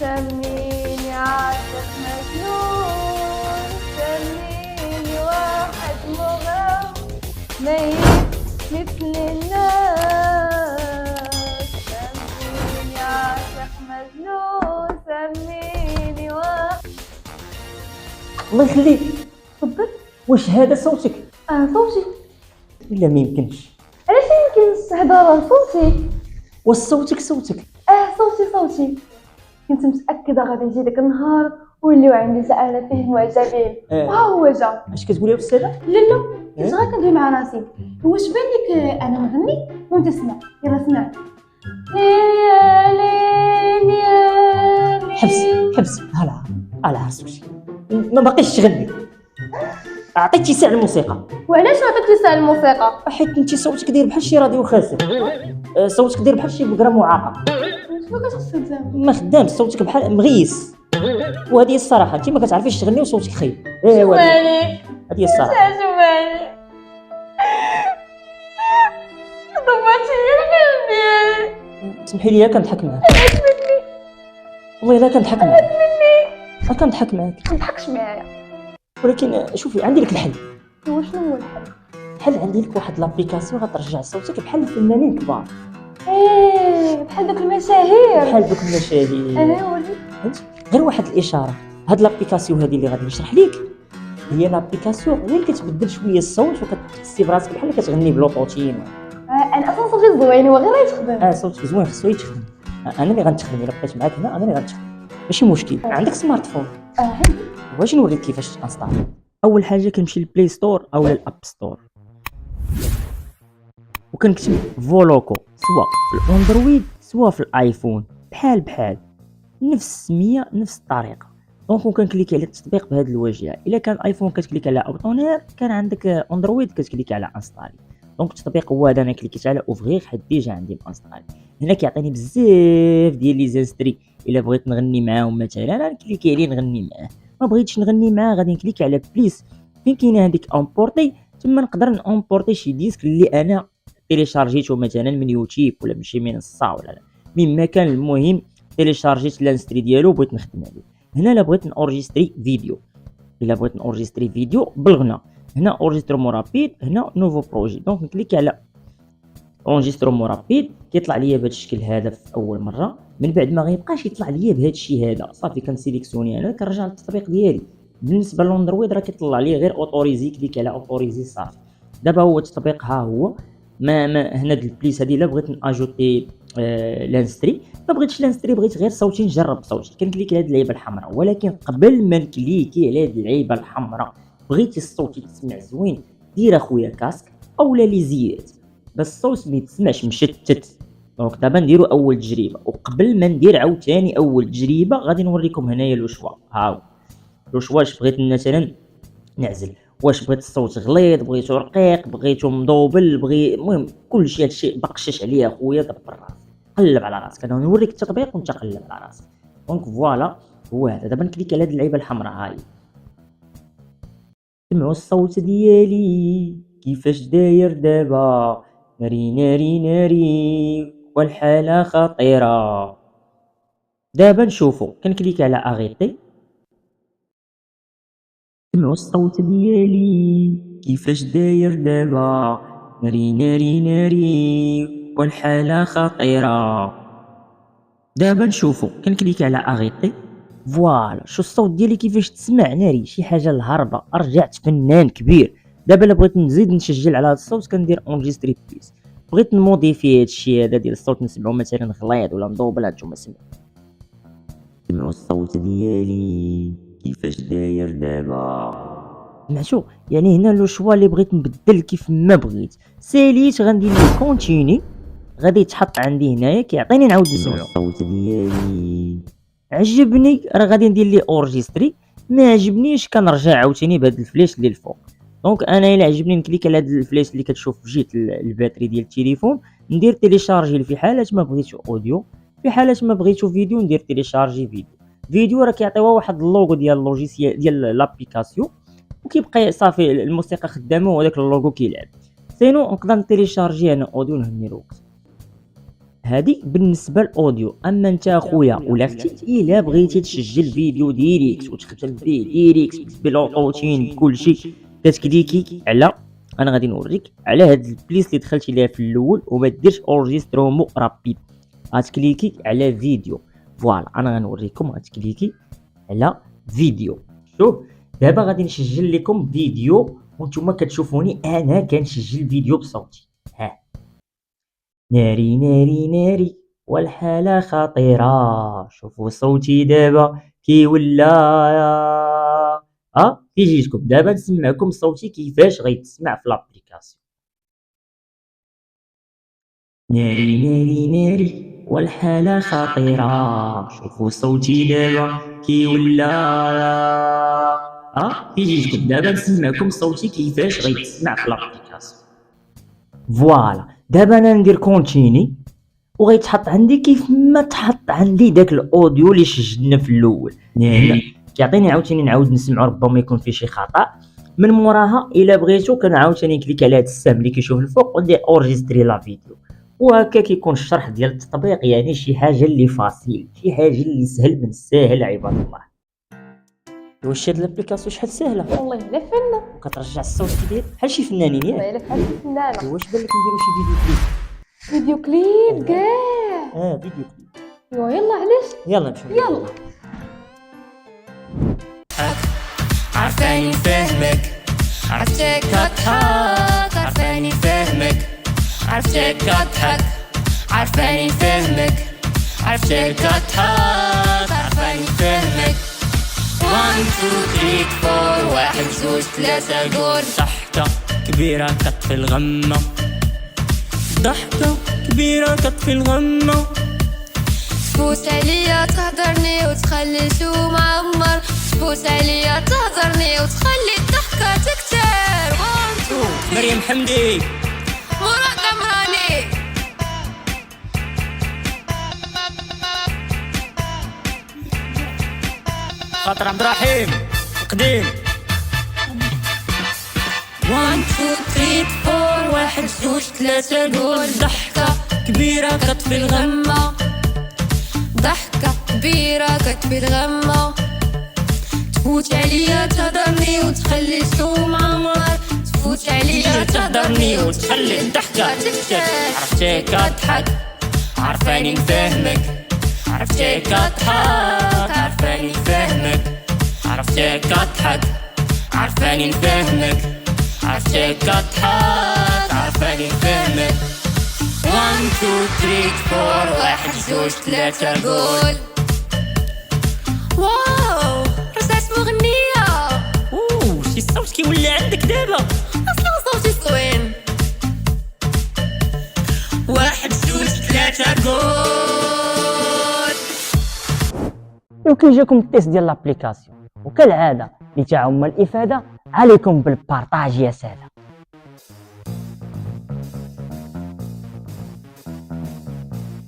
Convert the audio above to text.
سميني عاشق مجنون، سميني واحد مغرم ميت مثل الناس، سميني عاشق مجنون، سميني واحد. الله يخليك. تفضل. واش هذا صوتك صوتي. ولا ما يمكنش؟ علاش يمكنش؟ هذا راه صوتي. واش صوتك صوتي كنت متاكده غادي يجي داك النهار ويوليو عندي ساله فيه معجبين. ها هو جا. اش كتقولي يا استاذه؟ لا كنت غير كندوي مع راسي. واش بان لك انا نغني وانت اسمع؟ يلا اسمع. حبس على راسك، ما باقيش تغني، عطيتي ساعه الموسيقى. وعلاش ما عطيتش ساعه الموسيقى؟ حيت انت صوتك داير بحال شي راديو خاسر، صوتك داير بحال شي بقره معاقه. شنو كتقصد زعما؟ ما خدامش، صوتك بحال مغيس، وهذه هي الصراحه. انت ما كتعرفيش تغني وصوتك خايب. ايوا مالك؟ هذه هي الصراحه. شو مالك؟ ضبطتي لي القلب ديالي. سمحي لي كنضحك معاك، والله الا كنضحك معاك، كنضحك معاك. ما تضحكش معايا. ولكن شوفي، عندي لك الحل. شنو هو الحل؟ الحل عندي لك واحد لابليكاسيون غترجع صوتك بحال الفنانين الكبار، بحال دوك المشاهير. بحال دوك المشاهير. ولي غير واحد الاشاره. هاد لابليكاسيون هذه اللي غادي نشرح لك هي لابليكاسيون وين كتبدل شويه الصوت وكتحسي براسك بحال كتغني بلوطوتين. انا اصلا صوتي زوين، هو غير يتخدم. صوتك زوين، خصو يتخدم. انا اللي غنتخدم الا بقيت معاك هنا، انا اللي غنتخدم، ماشي مشكل. عندك سمارت فون؟ عندي. واش نوريك كيفاش تانستالي. اول حاجه كنمشي للبلاي ستور او للاب ستور وكنكتب فولوكو، سواء في الاندرويد سواء في الايفون، بحال نفس السميه نفس الطريقه. دونك كنكليكي على التطبيق بهذه الواجهه. الا كان ايفون كتكليك على ابطونير، كان عندك اندرويد كتكليك على انستالي. دونك التطبيق هو هذا، انا كليكيت على اوفغيغ حيت ديجا عندي انستالي. هنا كيعطيني بزاف ديال لي زانستري. الا بغيت نغني معاهم مثلا انا نكليكي عليه نغني معاه، ما بغيتش نغني معاه غادي نكليكي على بليس فين كاينه هذيك امبورتي، ثم نقدر نامبورتي شي ديسك اللي انا تيليشارجيته مثلا من يوتيوب ولا من شي منصه ولا لا مما كان. المهم تيليشارجيت لانستري ديالو بغيت نخدم عليه. هنا الا بغيت نورجستري فيديو، الا بغيت نورجستري فيديو بالغنى، هنا اورجسترمون رابيد، هنا نوفو بروجي. دونك نكليك على اورجسترمون رابيد، كيطلع ليا بهذا الشكل هذا في اول مره. من بعد ما غيبقاش يطلع ليا بهذا الشيء هذا، صافي كنسيليكسيوني انا كنرجع للتطبيق ديالي. بالنسبه للاندرويد راه كيطلع ليا غير اوتوريزي، كليك على اوتوريزي صافي. دابا هو التطبيق ها هو. ما هنا د البليس هذه الا بغيت ناجوتي لانستري، ما بغيتش لانستري، بغيت غير صوتي نجرب صوتي، كنكليكي على هاد اللعيبه الحمراء. ولكن قبل ما نكليكي على هاد اللعيبه الحمراء، بغيتي الصوت يتسمع زوين، دير اخويا كاسك اولا ليزيات بس الصوت ما يتسمعش مشتت. دونك دابا نديرو اول تجربه، وقبل ما ندير عاوتاني اول تجربه غادي نوريكم هنايا لو شوا. هاو لو شوا. واش بغيت مثلا نعزل، واش بغيت الصوت غليظ، بغيتو رقيق، بغيتو مضوبل، المهم كلشي هادشي بقشش عليه اخويا. دبر راسك، قلب على راسك، انا نوريك التطبيق وانت قلب على راسك. دونك فوالا هو هذا. دابا نكليك على هاد اللعيبه الحمراء هاي. سمعوا الصوت ديالي كيفاش داير دابا، ناري والحاله خطيره. دابا نشوفوا، كنكليك على اغيطي. سمعوا الصوت ديالي كيفاش داير دابا، ناري والحاله خطيره. دابا نشوفوا، كنكليك على اغيطي. فوالا شو الصوت ديالي كيفاش تسمع ناري، شي حاجه الهربه، رجعت فنان كبير. دابا الا بغيت نزيد نسجل على هذا الصوت كندير اونجستري بليس. بغيت نموديفي هذا الشيء هذا ديال الصوت نسمعو مثلا غليظ ولا مضوبل، هانتوما سمعوا الصوت ديالي كيفاش داير دابا. سمعتو؟ يعني هنا لو شوا اللي بغيت نبدل كيف ما بغيت. ساليت غندير لي كونتيني، غادي يتحط عندي هنايا كيعطيني نعاود نسمعو الصوت ديالي. عجبني راه غادي ندير ليه اورجستري، ما عجبنيش كنرجع عاوتاني بهاد الفلاش اللي الفوق. دونك انا الا عجبني نكليك على هاد الفلاش اللي كتشوف في جهه الباتري ديال التليفون، ندير تيليشارجي في حالات ما بغيتو اوديو، في حالات ما بغيتو فيديو ندير تيليشارجي فيديو راه كيعطيوها واحد اللوغو ديال اللوجيسيال ديال لابليكاسيون، وكيبقى صافي الموسيقى خدامه وهذاك اللوغو كيلعب. سينو نقدر نتيليشارجي انا اوديو نهني الوقت. هذه بالنسبه للاوديو. اما انت اخويا ولا اختي الا بغيتي تسجل فيديو ديريكت وتختم به ديريكت بلوطوتين بكلشي، كتكليكي على، انا غادي نوريك على هاد البليس اللي دخلتي ليها في الاول وما ديرش اورجسترومو رابيد، غتكليكي على فيديو. فوالا انا غنوريكم، غتكليكي على فيديو. شوف دابا غادي نسجل لكم فيديو وانتم كتشوفوني انا كنسجل فيديو بصوتي. ها ناري ناري ناري والحالة خطيرة، شوفوا صوتي دابا كي ولا كي جيتكم. دابا نسمعكم صوتي كيفاش غيتسمع في لابليكاسيون. ناري ناري ناري والحالة خطيرة، شوفوا صوتي دابا كي ولا كي جيتكم. دابا نسمعكم صوتي كيفاش غيتسمع في لابليكاسيون. فوالا دابا انا ندير كونتيني وغيتحط عندي كيف ما تحط عندي داك الاوديو اللي سجلنا في الاول. كيعطيني عاوتاني نعاود نسمعو، ربما يكون فيه شي خطا. من موراها الا بغيتو كنعاوتاني نكليك على هاد السهم اللي كيشوف الفوق وندير اورجستري لا فيديو، وهكا كيكون الشرح ديال التطبيق. يعني شي حاجه اللي فاصيل، شي حاجه اللي سهل من الساهل عباد الله. واش هاد لابليكاسيون شحال ساهله والله الا فنه، وكترجع الصوت كيدير بحال شي فنانين والله ياك. الا بحال الفنانه. واش بالك نديرو شي فيديو كليب؟ فيديو كليب كاع. فيديو كليب. ايوا يلا علاش. يلا نمشيو. يلا عرفاني فهمك، عرفتك كضحك، عرفاني فهمك، عرفتك كضحك، عرفاني فهمك، عرفتك كضحك، عرفاني فهمك. 1 2 3 4 1 2 3 قول. ضحكة كبيرة كطفي الغمة، ضحكة كبيرة كطفي الغمة، تفوت عليا تهضرني وتخلي شو معمر، تفوت عليا تهضرني وتخلي الضحكة تكتر. 1 2 مريم حمدي، مراد عمراني، خاطر عبد الرحيم قديم. 1 2 3 4 1 2 3 قول. ضحكة كبيرة كطفي الغمة، ضحكة كبيرة كطفي الغمة، تفوت عليا تهضرني وتخلي الشوم معمر، تفوت عليا تهضرني وتخلي الضحكة تكتر. عرفتك كضحك، عرفاني نفهمك، عرفتك كضحك، عرفاني نفهمك، عرفتك كضحك، عرفاني نفهمك، عرفتك كضحك، عرفاني نفهمك. 1 2 3 4 1 2 3 قول. واو رجعت مغنية. شي الصوت كيولي عندك دابا، اصلا صوتي زوين. 1 2 3 قول. وكي جاكم التيست ديال لابليكاسيون وكالعاده لتعم الافاده عليكم بالبارطاج يا ساده.